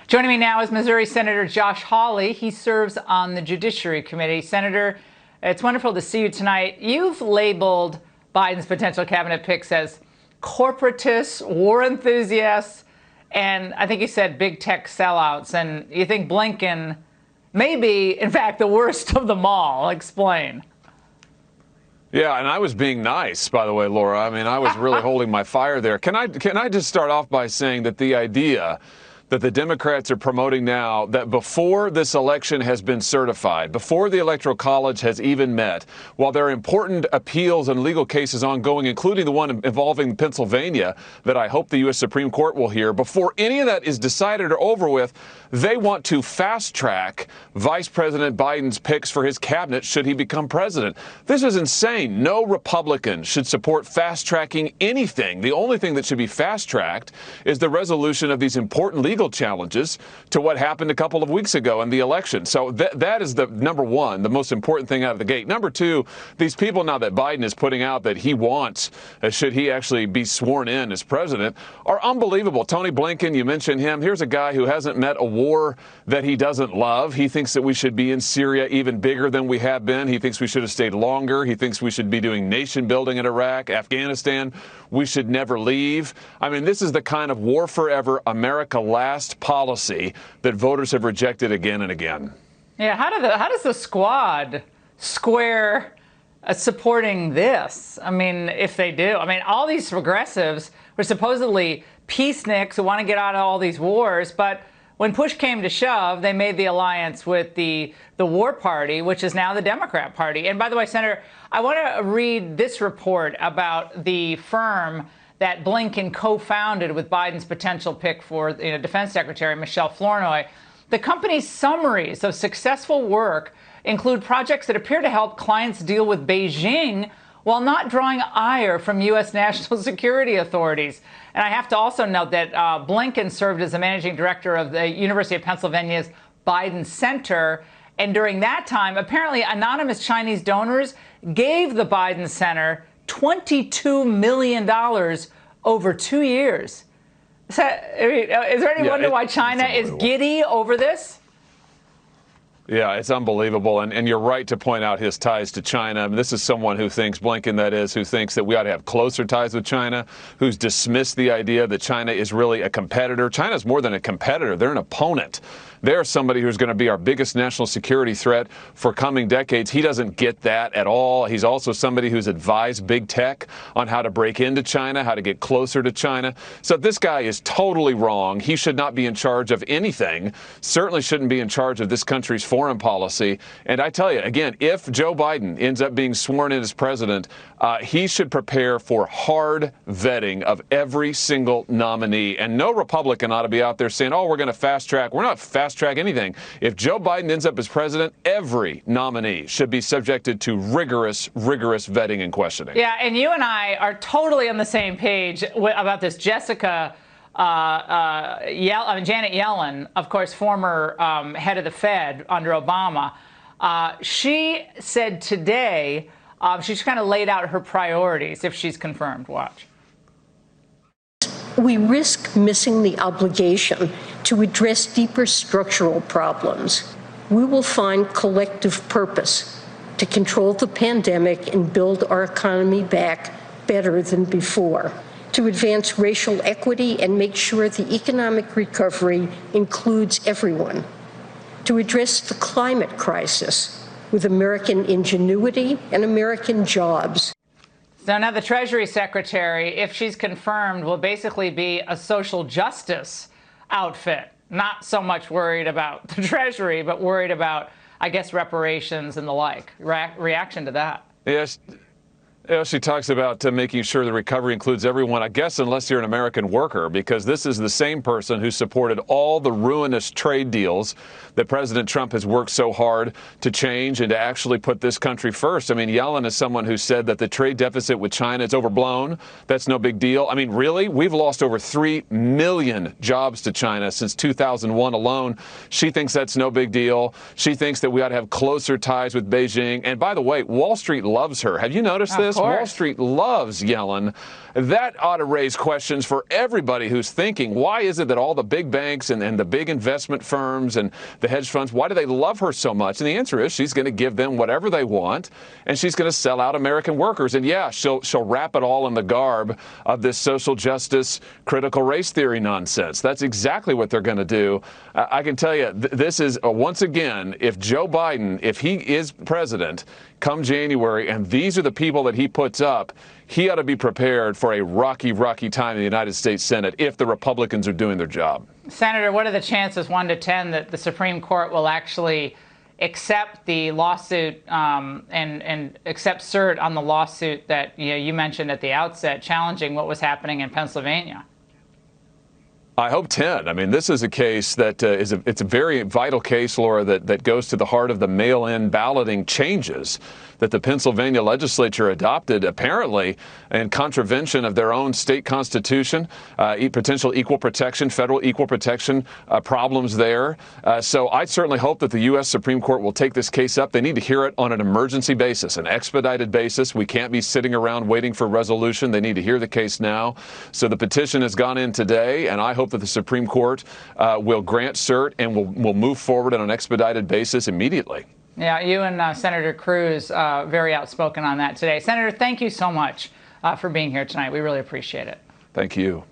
Joining me now is Missouri Senator Josh Hawley. He serves on the Judiciary Committee. Senator, it's wonderful to see you tonight. You've labeled Biden's potential cabinet picks as corporatists, war enthusiasts, and I think you said big tech sellouts. And you think Blinken may be, in fact, the worst of them all. Explain. Yeah, and I was being nice, by the way, Laura. I mean, I was really holding my fire there. Can I just start off by saying that the idea that the Democrats are promoting now, that before this election has been certified, before the Electoral College has even met, while there are important appeals and legal cases ongoing, including the one involving Pennsylvania that I hope the U.S. Supreme Court will hear, before any of that is decided or over with, they want to fast-track Vice President Biden's picks for his cabinet should he become president. This is insane. No Republican should support fast-tracking anything. The only thing that should be fast-tracked is the resolution of these important legal challenges to what happened a couple of weeks ago in the election. So that is the number one, the most important thing out of the gate. Number two, these people now that Biden is putting out that he wants, should he actually be sworn in as president, are unbelievable. Tony Blinken, you mentioned him. Here's a guy who hasn't met a war that he doesn't love. He thinks that we should be in Syria even bigger than we have been. He thinks we should have stayed longer. He thinks we should be doing nation building in Iraq, Afghanistan. We should never leave. I mean, this is the kind of war forever, America last policy that voters have rejected again and again. Yeah, how does the squad square supporting this? I mean, if they do, I mean, all these progressives were supposedly peaceniks who want to get out of all these wars, but when push came to shove, they made the alliance with the war party, which is now the Democrat Party. And by the way, Senator, I want to read this report about the firm that Blinken co-founded with Biden's potential pick for Defense Secretary Michelle Flournoy. The company's summaries of successful work include projects that appear to help clients deal with Beijing while not drawing ire from U.S. national security authorities. And I have to also note that Blinken served as the managing director of the University of Pennsylvania's Biden Center. And during that time, apparently anonymous Chinese donors gave the Biden Center $22 million over 2 years. Is there any wonder why China is giddy over this? Yeah, it's unbelievable. And you're right to point out his ties to China. I mean, this is someone who thinks, Blinken that is, who thinks that we ought to have closer ties with China, who's dismissed the idea that China is really a competitor. China's more than a competitor. They're an opponent. They're somebody who's going to be our biggest national security threat for coming decades. He doesn't get that at all. He's also somebody who's advised big tech on how to break into China, how to get closer to China. So this guy is totally wrong. He should not be in charge of anything, certainly shouldn't be in charge of this country's foreign policy. And I tell you, again, if Joe Biden ends up being sworn in as president, he should prepare for hard vetting of every single nominee. And no Republican ought to be out there saying, oh, we're going to fast track. We're not fast track anything. If Joe Biden ends up as president, every nominee should be subjected to rigorous vetting and questioning. Yeah, and you and I are totally on the same page about this. Janet Yellen, of course, former head of the Fed under Obama, she said today she's kind of laid out her priorities if she's confirmed. Watch. We risk missing the obligation to address deeper structural problems. We will find collective purpose to control the pandemic and build our economy back better than before, to advance racial equity and make sure the economic recovery includes everyone, to address the climate crisis with American ingenuity and American jobs. So now the Treasury Secretary, if she's confirmed, will basically be a social justice outfit. Not so much worried about the Treasury, but worried about, I guess, reparations and the like. Reaction to that? Yes. She talks about making sure the recovery includes everyone, I guess, unless you're an American worker, because this is the same person who supported all the ruinous trade deals that President Trump has worked so hard to change and to actually put this country first. I mean, Yellen is someone who said that the trade deficit with China is overblown. That's no big deal. I mean, really? We've lost over 3 million jobs to China since 2001 alone. She thinks that's no big deal. She thinks that we ought to have closer ties with Beijing. And by the way, Wall Street loves her. Have you noticed this? course, Wall Street loves Yellen. That ought to raise questions for everybody who's thinking, why is it that all the big banks and the big investment firms and the hedge funds, why do they love her so much? And the answer is she's going to give them whatever they want, and she's going to sell out American workers. And yeah, she'll wrap it all in the garb of this social justice, critical race theory nonsense. That's exactly what they're going to do. I can tell you, this is, once again, if Joe Biden, if he is president come January, and these are the people that he puts up, he ought to be prepared for a rocky, rocky time in the United States Senate if the Republicans are doing their job. Senator, what are the chances, 1 to 10, that the Supreme Court will actually accept the lawsuit and accept cert on the lawsuit that you mentioned at the outset, challenging what was happening in Pennsylvania? I hope 10. I mean, this is a case that it's a very vital case, Laura, that goes to the heart of the mail-in balloting changes that the Pennsylvania legislature adopted, apparently in contravention of their own state constitution, potential equal protection, federal equal protection problems there. So I certainly hope that the U.S. Supreme Court will take this case up. They need to hear it on an emergency basis, an expedited basis. We can't be sitting around waiting for resolution. They need to hear the case now. So the petition has gone in today, and I hope that the Supreme Court will grant cert and will move forward on an expedited basis immediately. Yeah, you and Senator Cruz very outspoken on that today. Senator, thank you so much for being here tonight. We really appreciate it. Thank you.